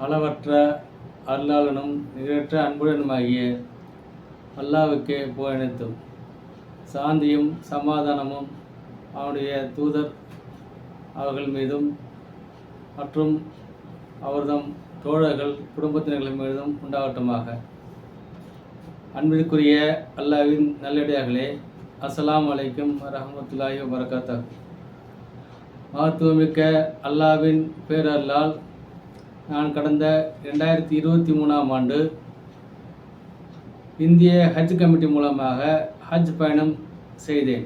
அளவற்ற அருளாளனும் நிகரற்ற அன்புடனுமாகிய அல்லாஹ்வுக்கே புகழனைத்தும். சாந்தியும் சமாதானமும் அவனுடைய தூதர் அவர்கள் மீதும் மற்றும் அவர்தம் தோழர்கள் குடும்பத்தினர்கள் மீதும் உண்டாகட்டுமாக. அன்பிற்குரிய அல்லாஹ்வின் நல்லடியார்களே, அஸ்ஸலாமு அலைக்கும் வரஹ்மத்துல்லாஹி வபரகாத்துஹு. மகத்துவமிக்க அல்லாஹ்வின் பேரருளால் நான் கடந்த 2023ஆம் ஆண்டு இந்திய ஹஜ் கமிட்டி மூலமாக ஹஜ் பயணம் செய்தேன்.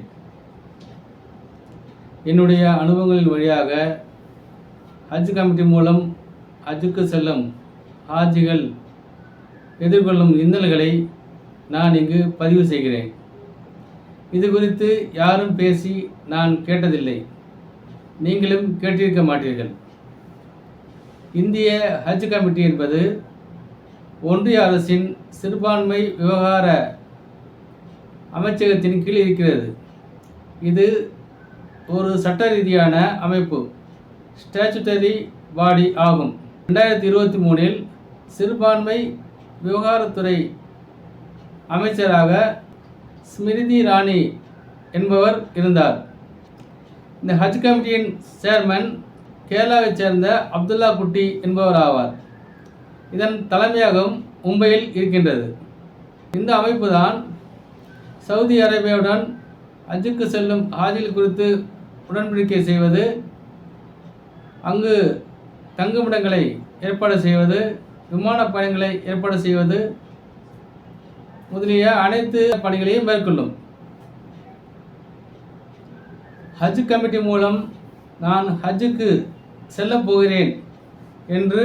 என்னுடைய அனுபவங்களின் வழியாக ஹஜ் கமிட்டி மூலம் ஹஜ்ஜுக்கு செல்லும் ஹாஜிகள் எதிர்கொள்ளும் இன்னல்களை நான் இங்கு பதிவு செய்கிறேன். இது குறித்து யாரும் பேசி நான் கேட்டதில்லை, நீங்களும் கேட்டிருக்க மாட்டீர்கள். இந்திய ஹஜ் கமிட்டி என்பது ஒன்றிய அரசின் சிறுபான்மை விவகார அமைச்சகத்தின் கீழ் இருக்கிறது. இது ஒரு சட்ட ரீதியான அமைப்பு, ஸ்டாச்சுட்டரி பாடி ஆகும். 2023இல் சிறுபான்மை விவகாரத்துறை அமைச்சராக ஸ்மிருதி இரானி என்பவர் இருந்தார். இந்த ஹஜ் கமிட்டியின் சேர்மன் கேரளாவைச் சேர்ந்த அப்துல்லா குட்டி என்பவர் ஆவார். இதன் தலைமையகம் மும்பையில் இருக்கின்றது. இந்த அமைப்பு தான் சவுதி அரேபியாவுடன் ஹஜ்ஜுக்கு செல்லும் ஹாஜிகள் குறித்து உடன்படிக்கை செய்வது, அங்கு தங்குமிடங்களை ஏற்பாடு செய்வது, விமான பயணங்களை ஏற்பாடு செய்வது முதலிய அனைத்து பணிகளையும் மேற்கொள்ளும். ஹஜ் கமிட்டி மூலம் நான் ஹஜ்ஜுக்கு செல்லப் போகிறேன் என்று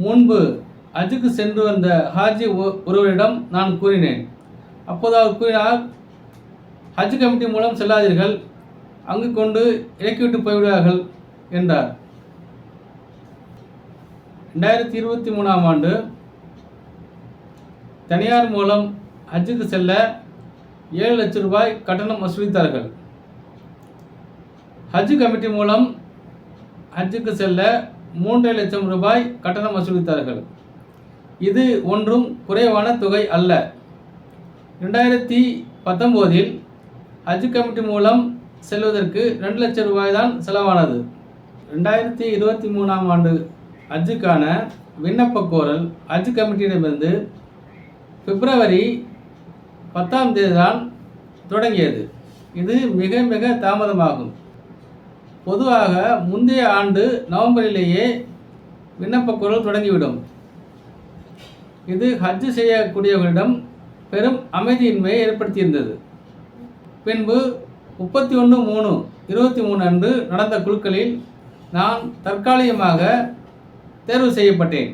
முன்பு ஹஜ்ஜுக்கு சென்று வந்த ஹாஜி ஒருவரிடம் நான் கூறினேன். அப்போது அவர் கூறினார், ஹஜ் கமிட்டி மூலம் செல்லாதீர்கள், அங்கு கொண்டு இறக்கிவிட்டு போய்விடுவார்கள் என்றார். 2023ஆம் ஆண்டு தனியார் மூலம் ஹஜ்ஜுக்கு செல்ல 7 லட்சம் ரூபாய் கட்டணம் வசூலித்தார்கள். ஹஜ் கமிட்டி மூலம் ஹஜ்ஜுக்கு செல்ல 3.5 லட்சம் ரூபாய் கட்டணம் வசூலித்தார்கள். இது ஒன்றும் குறைவான தொகை அல்ல. 2019இல் ஹஜ் கமிட்டி மூலம் செல்வதற்கு 2 லட்சம் ரூபாய் தான் செலவானது. 2023ஆம் ஆண்டு ஹஜ்ஜுக்கான விண்ணப்ப கோரல் ஹஜ் கமிட்டியிடமிருந்து பிப்ரவரி 10ஆம் தேதி தான் தொடங்கியது. இது மிக மிக தாமதமாகும். பொதுவாக முந்தைய ஆண்டு நவம்பரிலேயே விண்ணப்ப கோரல் தொடங்கிவிடும். இது ஹஜ் செய்யக்கூடியவர்களிடம் பெரும் அமைதியின்மையை ஏற்படுத்தியிருந்தது. பின்பு 31/3/23 அன்று நடந்த குழுக்களில் நான் தற்காலிகமாக தேர்வு செய்யப்பட்டேன்.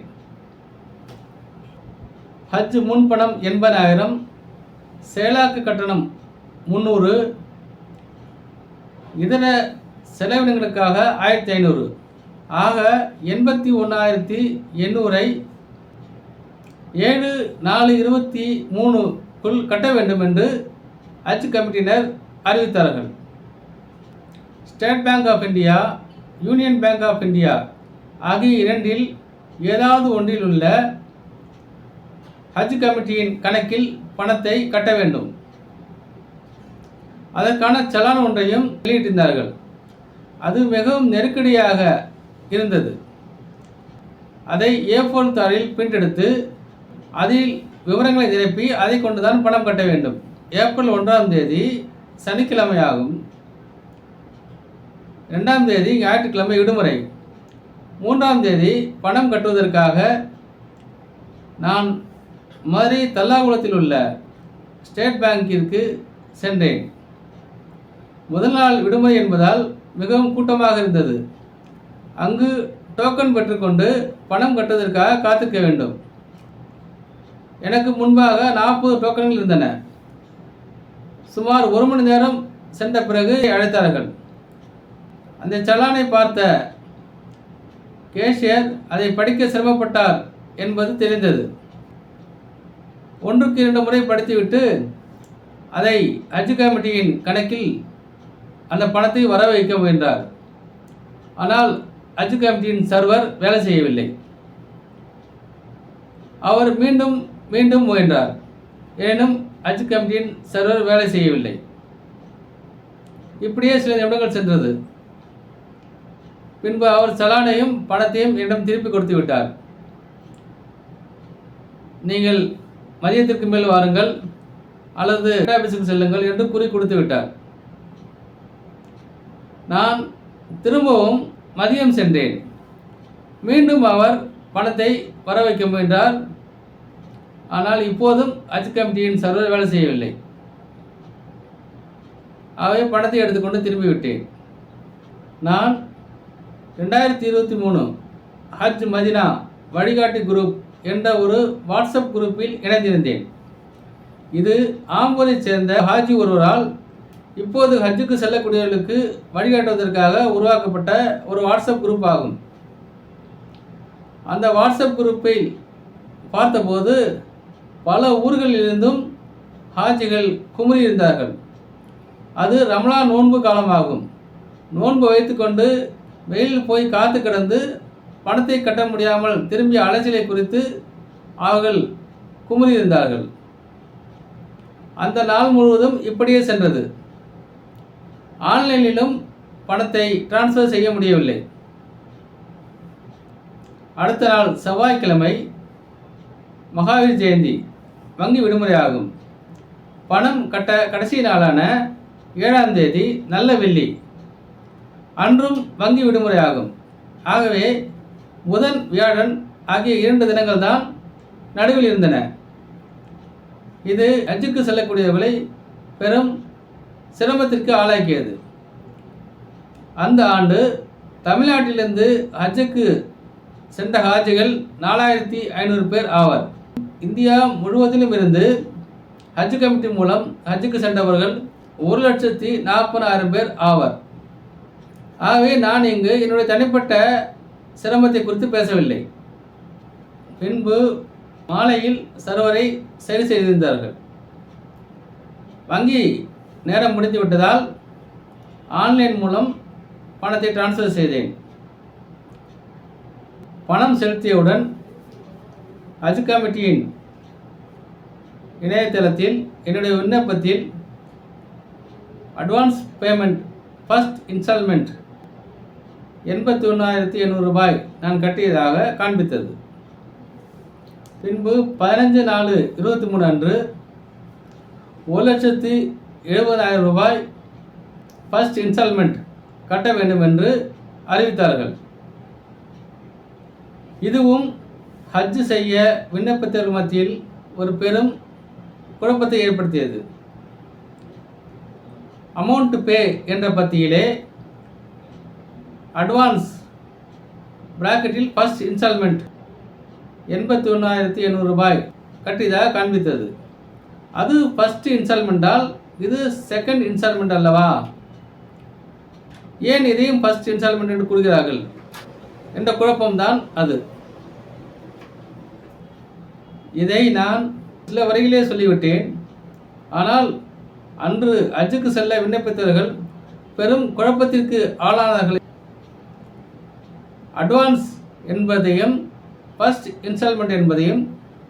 ஹஜ் முன்பணம் 80,000, செயலாக்க கட்டணம் 300, இதர செலவினங்களுக்காக 1500, ஆக 81,800 7/4/23க்குள் கட்ட வேண்டும் என்று ஹஜ் கமிட்டியினர் அறிவித்தார்கள். State Bank of India, Union Bank of India ஆகிய இரண்டில் ஏதாவது ஒன்றில் உள்ள ஹஜ் கமிட்டியின் கணக்கில் பணத்தை கட்ட வேண்டும். அதற்கான சலான் ஒன்றையும் வெளியிட்டிருந்தார்கள். அது மிகவும் நெருக்கடியாக இருந்தது. அதை A4 தாளில் பிரிண்ட் எடுத்து அதில் விவரங்களை நிரப்பி அதை கொண்டுதான் பணம் கட்ட வேண்டும். ஏப்ரல் 1ஆம் தேதி சனிக்கிழமை ஆகும். 2ஆம் தேதி ஞாயிற்றுக்கிழமை விடுமுறை. 3ஆம் தேதி பணம் கட்டுவதற்காக நான் மதுரை தல்லாகுளத்தில் உள்ள ஸ்டேட் பேங்கிற்கு சென்றேன். முதல் நாள் விடுமுறை என்பதால் மிகவும் கூட்டமாக இருந்தது. அங்கு டோக்கன் பெற்றுக்கொண்டு பணம் கட்டுவதற்காக காத்திருக்க வேண்டும். எனக்கு முன்பாக 40 டோக்கன்கள் இருந்தன. சுமார் 1 மணி நேரம் சென்ற பிறகு அழைத்தார்கள். அந்த சலானை பார்த்த கேஷியர் அதை படிக்க சிரமப்பட்டார் என்பது தெரிந்தது. 1க்கு 2 முறை படித்துவிட்டு அதை ஹஜ் கமிட்டியின் கணக்கில் அந்த பணத்தை வர வைக்க முயன்றார். ஆனால் ஹஜ் கமிட்டியின் சர்வர் வேலை செய்யவில்லை. அவர் மீண்டும் மீண்டும் முயன்றார். எனினும் ஹஜ் கமிட்டியின் சர்வர் வேலை செய்யவில்லை. இப்படியே சில நிமிடங்கள் சென்றது. பின்பு அவர் சலானையும் பணத்தையும் என்னிடம் திருப்பி கொடுத்து விட்டார். நீங்கள் மதியத்திற்கு மேல் வாருங்கள் அல்லது ஆபீஸுக்கு செல்லுங்கள் என்று கூறி கொடுத்து விட்டார். நான் திரும்பவும் மதியம் சென்றேன். மீண்டும் அவர் பணத்தை வர வைக்க முயன்றார். ஆனால் இப்போதும் ஹஜ் கமிட்டியின் சர்வர் வேலை செய்யவில்லை. அவை பணத்தை எடுத்துக்கொண்டு திரும்பிவிட்டேன். நான் 2023 ஹஜ் மதினா வழிகாட்டி குரூப் என்ற ஒரு வாட்ஸ்அப் குரூப்பில் இணைந்திருந்தேன். இது ஆம்பூரைச் சேர்ந்த ஹாஜி ஒருவரால் இப்போது ஹஜ்ஜுக்கு செல்லக்கூடியவர்களுக்கு வழிகாட்டுவதற்காக உருவாக்கப்பட்ட ஒரு வாட்ஸ்அப் குரூப் ஆகும். அந்த வாட்ஸ்அப் குரூப்பை பார்த்தபோது பல ஊர்களிலிருந்தும் ஹாஜிகள் குமுறியிருந்தார்கள். அது ரமலான் நோன்பு காலமாகும். நோன்பு வைத்துக்கொண்டு வெயிலில் போய் காத்து கிடந்து பணத்தை கட்ட முடியாமல் திரும்பிய அலைச்சலை குறித்து அவர்கள் குமுறியிருந்தார்கள். அந்த நாள் முழுவதும் இப்படியே சென்றது. ஆன்லைனிலும் பணத்தை டிரான்ஸ்ஃபர் செய்ய முடியவில்லை. அடுத்த நாள் செவ்வாய்க்கிழமை மகாவீர் ஜெயந்தி, வங்கி விடுமுறை ஆகும். பணம் கட்ட கடைசி நாளான 7ஆம் தேதி நல்ல வெள்ளி, அன்றும் வங்கி விடுமுறை ஆகும். ஆகவே புதன் வியாழன் ஆகிய 2 தினங்கள் தான் நடுவில் இருந்தன. இது ஹஜ்ஜுக்கு செல்லக்கூடியவர்களை பெரும் சிரமத்திற்கு ஆளாக்கியது. அந்த ஆண்டு தமிழ்நாட்டிலிருந்து ஹஜ்ஜுக்கு சென்ற ஹாஜிகள் 4500 பேர் ஆவர். இந்தியா முழுவதிலும் இருந்து ஹஜ் கமிட்டி மூலம் ஹஜ்ஜுக்கு சென்றவர்கள் 1,40,000 பேர் ஆவர். ஆகவே நான் இங்கு என்னுடைய தனிப்பட்ட சிரமத்தை குறித்து பேசவில்லை. பின்பு மாலையில் சர்வரை சரி செய்திருந்தார்கள். வங்கி நேரம் முடிந்து விட்டதால் ஆன்லைன் மூலம் பணத்தை டிரான்ஸ்ஃபர் செய்தேன். பணம் செலுத்தியவுடன் ஹஜ் கமிட்டியின் இணையதளத்தில் என்னுடைய விண்ணப்பத்தில் அட்வான்ஸ் பேமெண்ட் ஃபர்ஸ்ட் இன்ஸ்டால்மெண்ட் 81,800 ரூபாய் நான் கட்டியதாக காண்பித்தது. பின்பு 15/4/23 அன்று 1,70,000 ரூபாய் ஃபர்ஸ்ட் இன்ஸ்டால்மெண்ட் கட்ட வேண்டும் என்று அறிவித்தார்கள். இதுவும் ஹஜ் செய்ய விண்ணப்பத்தவர்கள் மத்தியில் ஒரு பெரும் குழப்பத்தை ஏற்படுத்தியது. அமௌண்ட் பே என்ற பத்தியிலே அட்வான்ஸ் பிராக்கெட்டில் ஃபர்ஸ்ட் இன்ஸ்டால்மெண்ட் 81,800 ரூபாய் கட்டியதாக காண்பித்தது. அது ஃபர்ஸ்ட் இன்ஸ்டால்மெண்ட்டால் இது செகண்ட் இன்ஸ்டால்மெண்ட் அல்லவா? ஏன் இதையும் ஃபர்ஸ்ட் இன்ஸ்டால்மெண்ட் என்று கூறுகிறார்கள் என்ற குழப்பம்தான் அது. இதை நான் சில வரையிலே சொல்லிவிட்டேன். ஆனால் அன்று ஹஜ்ஜுக்கு செல்ல விண்ணப்பித்தவர்கள் பெரும் குழப்பத்திற்கு ஆளானார்கள். அட்வான்ஸ் என்பதையும் ஃபர்ஸ்ட் இன்ஸ்டால்மெண்ட் என்பதையும்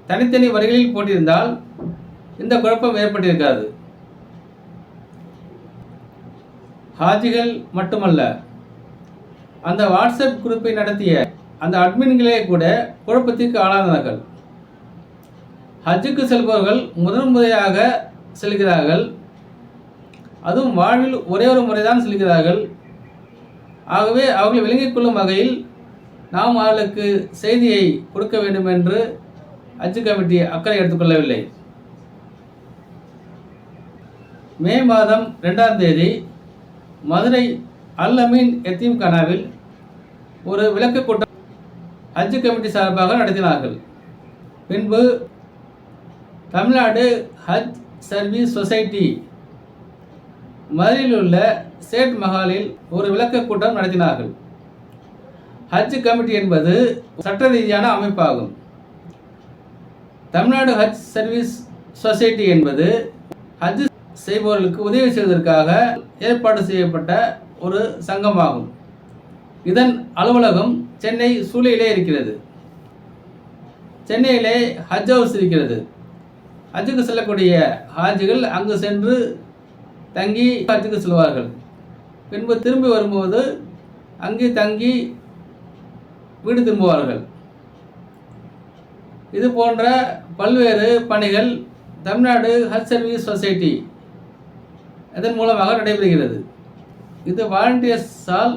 தனித்தனி வரிகளில் போட்டிருந்தால் இந்த குழப்பம் ஏற்பட்டிருக்காது. ஹாஜிகள் மட்டுமல்ல, அந்த வாட்ஸ்அப் குரூப்பை நடத்திய அந்த அட்மின்களே கூட குழப்பத்திற்கு ஆளானார்கள். ஹஜ்ஜுக்கு செல்பவர்கள் முதன்முறையாக செல்கிறார்கள். அதுவும் வாழ்வில் ஒரே ஒரு முறைதான் செல்கிறார்கள். ஆகவே அவர்கள் விளங்கிக் கொள்ளும் வகையில் நாம் அவர்களுக்கு செய்தியை கொடுக்க வேண்டும் என்று ஹஜ் கமிட்டி அக்கறை எடுத்துக்கொள்ளவில்லை. மே மாதம் 2ஆம் தேதி மதுரை அல் அமீன் எத்தீம் கானாவில் ஒரு விளக்க கூட்டம் ஹஜ் கமிட்டி சார்பாக நடத்தினார்கள். பின்பு தமிழ்நாடு ஹஜ் சர்வீஸ் சொசைட்டி மதுரையில் உள்ள சேட் மஹாலில் ஒரு விளக்க கூட்டம் நடத்தினார்கள். ஹஜ் கமிட்டி என்பது சட்ட ரீதியான அமைப்பாகும். தமிழ்நாடு ஹஜ் சர்வீஸ் சொசைட்டி என்பது ஹஜ் செய்பவர்களுக்கு உதவி செய்வதற்காக ஏற்பாடு செய்யப்பட்ட ஒரு சங்கமாகும். இதன் அலுவலகம் சென்னை சூளையிலே இருக்கிறது. சென்னையிலே ஹஜ் ஹவுஸ் இருக்கிறது. ஹஜ்ஜுக்கு செல்லக்கூடிய ஹாஜிகள் அங்கு சென்று தங்கி ஹஜ்ஜுக்கு செல்வார்கள். பின்பு திரும்பி வரும்போது அங்கே தங்கி வீடு திரும்புவார்கள். இது போன்ற பல்வேறு பணிகள் தமிழ்நாடு ஹஜ் சர்வீஸ் சொசைட்டி இதன் மூலமாக நடைபெறுகிறது. இது வாலண்டியர்ஸால்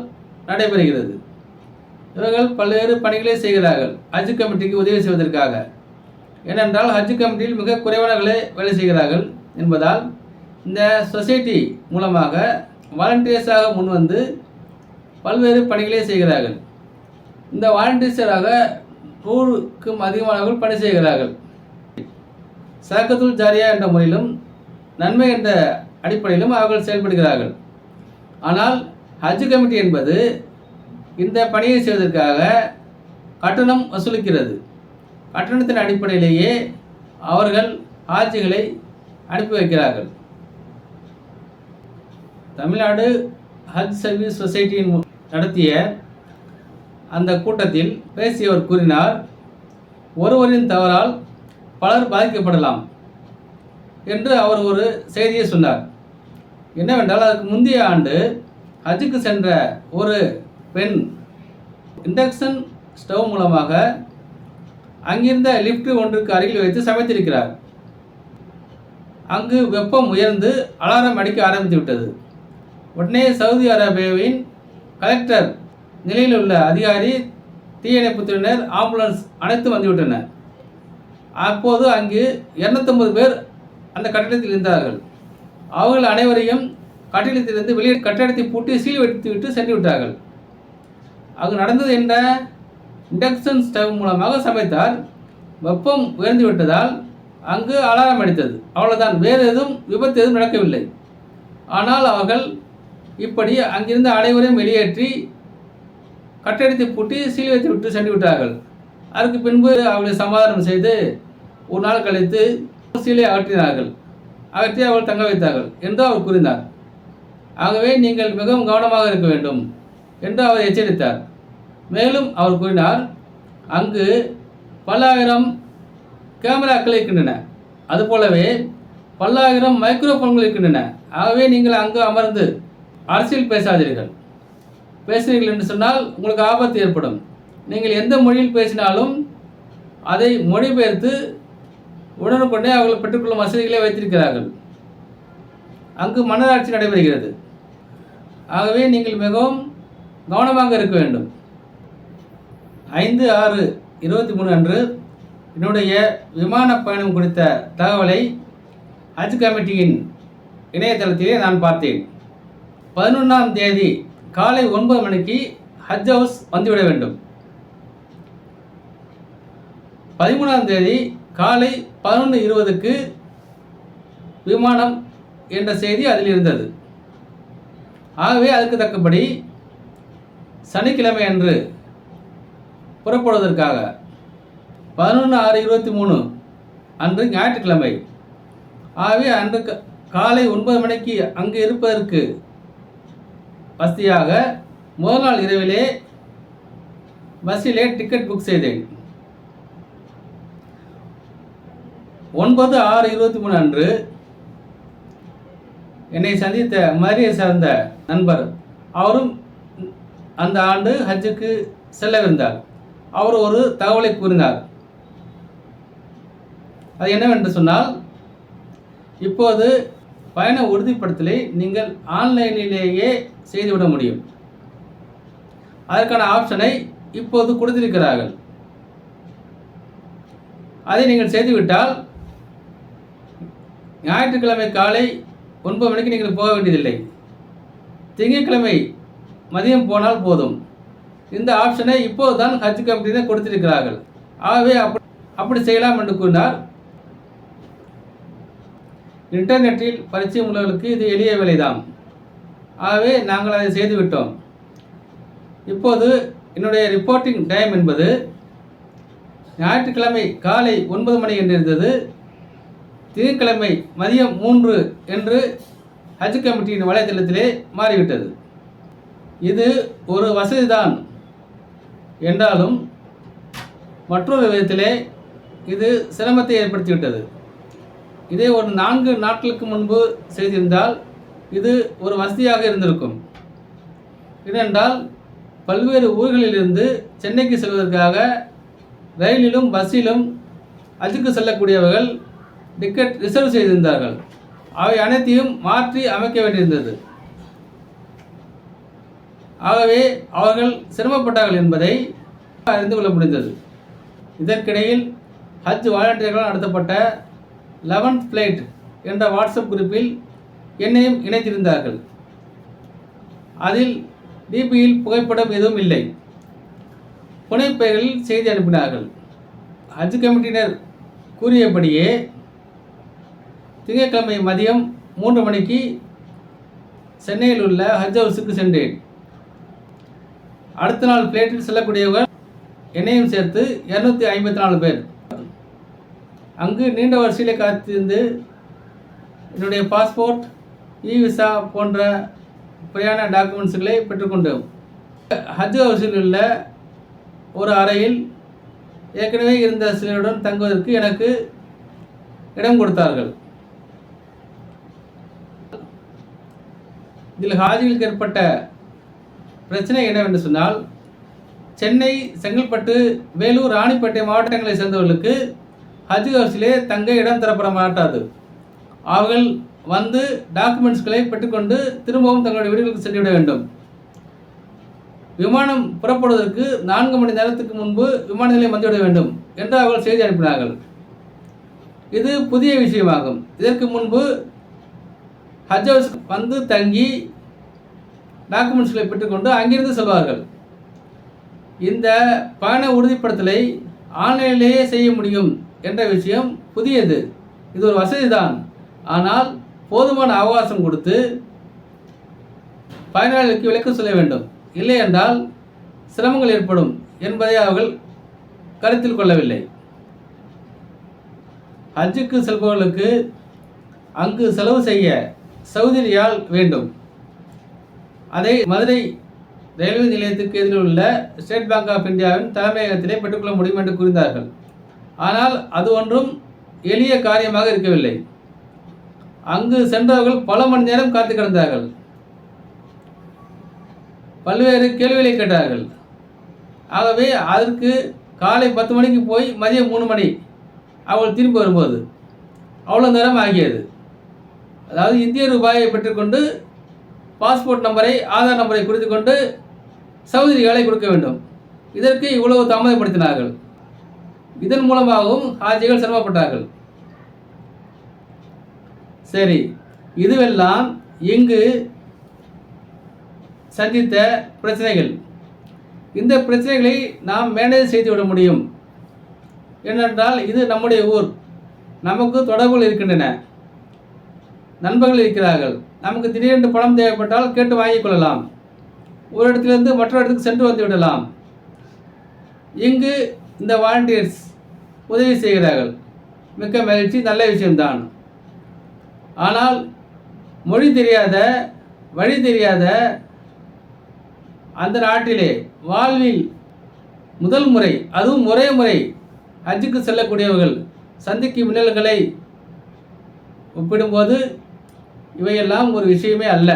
நடைபெறுகிறது. இவர்கள் பல்வேறு பணிகளை செய்கிறார்கள் ஹஜ் கமிட்டிக்கு உதவி செய்வதற்காக. ஏனென்றால் ஹஜ் கமிட்டியில் மிக குறைவானவர்களே வேலை செய்கிறார்கள் என்பதால் இந்த சொசைட்டி மூலமாக வாலண்டியர்ஸாக முன்வந்து பல்வேறு பணிகளை செய்கிறார்கள். இந்த வாலண்டியர்ஸாக 100க்கும் அதிகமானவர்கள் பணி செய்கிறார்கள். சதகத்துல் ஜாரியா என்ற முறையிலும் நன்மை என்ற அடிப்படையிலும் அவர்கள் செயல்படுகிறார்கள். ஆனால் ஹஜ் கமிட்டி என்பது இந்த பணியை செய்வதற்காக கட்டணம் வசூலிக்கிறது. கட்டணத்தின் அடிப்படையிலேயே அவர்கள் ஹாஜிகளை அனுப்பி வைக்கிறார்கள். தமிழ்நாடு ஹஜ் சர்வீஸ் சொசைட்டியின் நடத்திய அந்த கூட்டத்தில் பேசியவர் கூறினார், ஒருவரின் தவறால் பலர் பாதிக்கப்படலாம் என்று அவர் ஒரு செய்தியை சொன்னார். என்னவென்றால் அதுக்கு முந்தைய ஆண்டு ஹஜ்ஜுக்கு சென்ற ஒரு பெண் இண்டக்ஷன் ஸ்டவ் மூலமாக அங்கிருந்த லிஃப்ட் ஒன்றுக்கு அருகில் வைத்து சமைத்திருக்கிறார். அங்கு வெப்பம் உயர்ந்து அலாரம் அடிக்க ஆரம்பித்து விட்டது. உடனே சவுதி அரேபியாவின் கலெக்டர் நிலையில் உள்ள அதிகாரி, தீயணைப்புத்துறையினர், ஆம்புலன்ஸ் அனைத்தும் வந்துவிட்டனர். அப்போது அங்கு 250 பேர் அந்த கட்டிடத்தில் இருந்தார்கள். அவர்கள் அனைவரையும் கட்டிடத்திலிருந்து வெளியே கட்டிடத்தை பூட்டி சீல் வைத்துவிட்டு சென்று விட்டார்கள். அங்கு நடந்தது என்ன? இண்டக்ஷன் ஸ்டவ் மூலமாக சமைத்தார். வெப்பம் உயர்ந்து விட்டதால் அங்கு அலாரம் அடித்தது. அவ்வளோதான், வேறு எதுவும் விபத்து எதுவும் நடக்கவில்லை. ஆனால் அவர்கள் இப்படி அங்கிருந்து அனைவரையும் வெளியேற்றி கட்டிடத்தை பூட்டி சீல் வைத்து விட்டு சென்று விட்டார்கள். அதற்கு பின்பு அவர்களை சமாதானம் செய்து ஒரு நாள் கழித்து சீலை அகற்றினார்கள். அகற்றி அவர்கள் தங்க வைத்தார்கள் என்று அவர் கூறினார். ஆகவே நீங்கள் மிகவும் கவனமாக இருக்க வேண்டும் என்று அவர் எச்சரித்தார். மேலும் அவர் கூறினார், அங்கு பல்லாயிரம் கேமராக்கள் இருக்கின்றன, அதுபோலவே பல்லாயிரம் மைக்ரோஃபோன்கள் இருக்கின்றன. ஆகவே நீங்கள் அங்கு அமர்ந்து அரசியல் பேசாதீர்கள். பேசுகிறீர்கள் என்று சொன்னால் உங்களுக்கு ஆபத்து ஏற்படும். நீங்கள் எந்த மொழியில் பேசினாலும் அதை மொழிபெயர்த்து உடனுக்குடனே அவர்கள் பெற்றுக்கொள்ளும் வசதிகளை வைத்திருக்கிறார்கள். அங்கு மன்னராட்சி நடைபெறுகிறது. ஆகவே நீங்கள் மிகவும் கவனமாக இருக்க வேண்டும். 5/6/23 அன்று என்னுடைய விமான பயணம் குறித்த தகவலை ஹஜ் கமிட்டியின் இணையதளத்திலே நான் பார்த்தேன். 11ஆம் தேதி காலை 9 மணிக்கு ஹஜ் ஹவுஸ் வந்துவிட வேண்டும். 13ஆம் தேதி காலை 11:20க்கு விமானம் என்ற செய்தி அதில் இருந்தது. ஆகவே அதற்கு தக்கபடி சனிக்கிழமை அன்று புறப்படுவதற்காக 11/6/23 அன்று ஞாயிற்றுக்கிழமை. ஆகவே அன்று காலை 9 மணிக்கு அங்கு இருப்பதற்கு வசதியாக முதல் நாள் இரவிலே பஸ்ஸிலே டிக்கெட் புக் செய்தேன். 9/6/23 அன்று என்னை சந்தித்த மதுரையை சார்ந்த நண்பர், அவரும் அந்த ஆண்டு ஹஜ்ஜுக்கு செல்லவிருந்தார். அவர் ஒரு தகவலை கூறினார். அது என்னவென்று சொன்னால், இப்போது பயண உறுதிப்படுத்தலை நீங்கள் ஆன்லைனிலேயே செய்துவிட முடியும். அதற்கான ஆப்ஷனை இப்போது கொடுத்திருக்கிறார்கள். அதை நீங்கள் செய்துவிட்டால் ஞாயிற்றுக்கிழமை காலை 9 மணிக்கு நீங்கள் போக வேண்டியதில்லை. திங்கட்கிழமை மதியம் போனால் போதும். இந்த ஆப்ஷனை இப்போது தான் ஹஜ் கமிட்டியினர் கொடுத்திருக்கிறார்கள். ஆகவே அப்படி செய்யலாம் என்று கூறினார். இன்டர்நெட்டில் பரிச்சயம் உள்ளவர்களுக்கு இது எளிய வேலைதான். ஆகவே நாங்கள் அதை செய்துவிட்டோம். இப்போது என்னுடைய ரிப்போர்ட்டிங் டைம் என்பது ஞாயிற்றுக்கிழமை காலை 9 மணி என்று இருந்தது. திங்கட்கிழமை மதியம் 3 என்று ஹஜ் கமிட்டியின் வலைத்தளத்திலே மாறிவிட்டது. இது ஒரு வசதிதான் என்றாலும் மற்றொரு விதத்திலே இது சிரமத்தை ஏற்படுத்திவிட்டது. இதே ஒரு 4 நாட்களுக்கு முன்பு செய்திருந்தால் இது ஒரு வசதியாக இருந்திருக்கும். ஏனென்றால் பல்வேறு ஊர்களிலிருந்து சென்னைக்கு செல்வதற்காக ரயிலிலும் பஸ்ஸிலும் ஹஜ்ஜுக்கு செல்லக்கூடியவர்கள் டிக்கெட் ரிசர்வ் செய்திருந்தார்கள். அவை அனைத்தையும் மாற்றி அமைக்க வேண்டியிருந்தது. ஆகவே அவர்கள் சிரமப்பட்டார்கள் என்பதை அறிந்து கொள்ள முடிந்தது. இதற்கிடையில் ஹஜ் வாலண்டியர்களால் நடத்தப்பட்ட 11th ஃப்ளைட் என்ற வாட்ஸ்அப் குரூப்பில் என்னையும் இணைத்திருந்தார்கள். அதில் டிபியில் புகைப்படம் எதுவும் இல்லை. புனைப்பெயரில் செய்தி அனுப்பினார்கள். ஹஜ் கமிட்டியினர் கூறியபடியே திங்கட்கிழமை மதியம் 3 மணிக்கு சென்னையில் உள்ள ஹஜ் ஹவுஸுக்கு சென்றேன். அடுத்த நாள் ஃப்ளைட்டில் செல்லக்கூடியவர்கள் என்னையும் சேர்த்து 254 பேர். அங்கு நீண்ட வரிசையிலே காத்திருந்து என்னுடைய பாஸ்போர்ட், விசா போன்ற பிரயாண டாக்குமெண்ட்ஸுகளை பெற்றுக்கொண்டோம். ஹஜ் ஹவுஸில் உள்ள ஒரு அறையில் ஏற்கனவே இருந்த சிலருடன் தங்குவதற்கு எனக்கு இடம் கொடுத்தார்கள். இதில் ஹாஜிகளுக்கு ஏற்பட்ட பிரச்சனை என்னவென்று சொன்னால், சென்னை, செங்கல்பட்டு, வேலூர், ராணிப்பேட்டை மாவட்டங்களை சேர்ந்தவர்களுக்கு ஹஜ் ஹவுஸிலே தங்க இடம் தரப்பட மாட்டாது. அவர்கள் வந்து டாக்குமெண்ட்ஸ்களை பெற்றுக்கொண்டு திரும்பவும் தங்களுடைய வீடுகளுக்கு சென்றுவிட வேண்டும். விமானம் புறப்படுவதற்கு 4 மணி நேரத்துக்கு முன்பு விமான நிலையம் வந்துவிட வேண்டும் என்று அவர்கள் செய்தி அனுப்பினார்கள். இது புதிய விஷயமாகும். இதற்கு முன்பு ஹஜ் ஹவுஸ் வந்து தங்கி டாக்குமெண்ட்ஸ்களை பெற்றுக்கொண்டு அங்கிருந்து செல்வார்கள். இந்த பயண உறுதிப்படுத்தலை ஆன்லைனிலேயே செய்ய முடியும் என்ற விஷயம் புதியது. இது ஒரு வசதி தான். ஆனால் போதுமான அவகாசம் கொடுத்து பயனாளிகளுக்கு விளக்கம் சொல்ல வேண்டும். இல்லை என்றால் சிரமங்கள் ஏற்படும் என்பதை அவர்கள் கருத்தில் கொள்ளவில்லை. ஹஜ்ஜுக்கு செல்பவர்களுக்கு அங்கு செலவு செய்ய சவுதி ரியால் வேண்டும். அதை மதுரை ரயில்வே நிலையத்துக்கு எதிரில் உள்ள ஸ்டேட் பேங்க் ஆஃப் இந்தியாவின் தலைமையகத்திலே பெற்றுக்கொள்ள முடியும் என்று கூறினார்கள். ஆனால் அது ஒன்றும் எளிய காரியமாக இருக்கவில்லை. அங்கு சென்றவர்கள் பல மணி நேரம் காத்து கிடந்தார்கள். பல்வேறு கேள்விகளை கேட்டார்கள். ஆகவே அதற்கு காலை 10 மணிக்கு போய் மதியம் 3 மணி அவர்கள் திரும்பி வரும்போது அவ்வளோ நேரம் ஆகியது. அதாவது இந்திய ரூபாயை பெற்றுக்கொண்டு பாஸ்போர்ட் நம்பரை, ஆதார் நம்பரை குறித்து கொண்டு சவுதி ரியாலை கொடுக்க வேண்டும். இதற்கு இவ்வளவு தாமதப்படுத்தினார்கள். இதன் மூலமாகவும் ஹாஜிகள் சிரமப்பட்டார்கள். சரி, இதுவெல்லாம் இங்கு சந்தித்த பிரச்சனைகள். இந்த பிரச்சனைகளை நாம் மேனேஜ் செய்துவிட முடியும். ஏனென்றால் இது நம்முடைய ஊர், நமக்கு தொடர்புகள் இருக்கின்றன, நண்பர்கள் இருக்கிறார்கள். நமக்கு திடீரென்று பணம் தேவைப்பட்டால் கேட்டு வாங்கிக் கொள்ளலாம். ஒரு இடத்திலிருந்து மற்றொரு இடத்துக்கு சென்று வந்து விடலாம். இங்கு இந்த வாலண்டியர்ஸ் உதவி செய்கிறார்கள். மிக்க மகிழ்ச்சி, நல்ல விஷயம்தான். ஆனால் மொழி தெரியாத, வழி தெரியாத அந்த நாட்டிலே வாழ்வில் முதல் முறை, அதுவும் ஒரே முறை ஹஜ்ஜுக்கு செல்லக்கூடியவர்கள் சந்திக்கும் இன்னல்களை ஒப்பிடும்போது இவையெல்லாம் ஒரு விஷயமே அல்ல.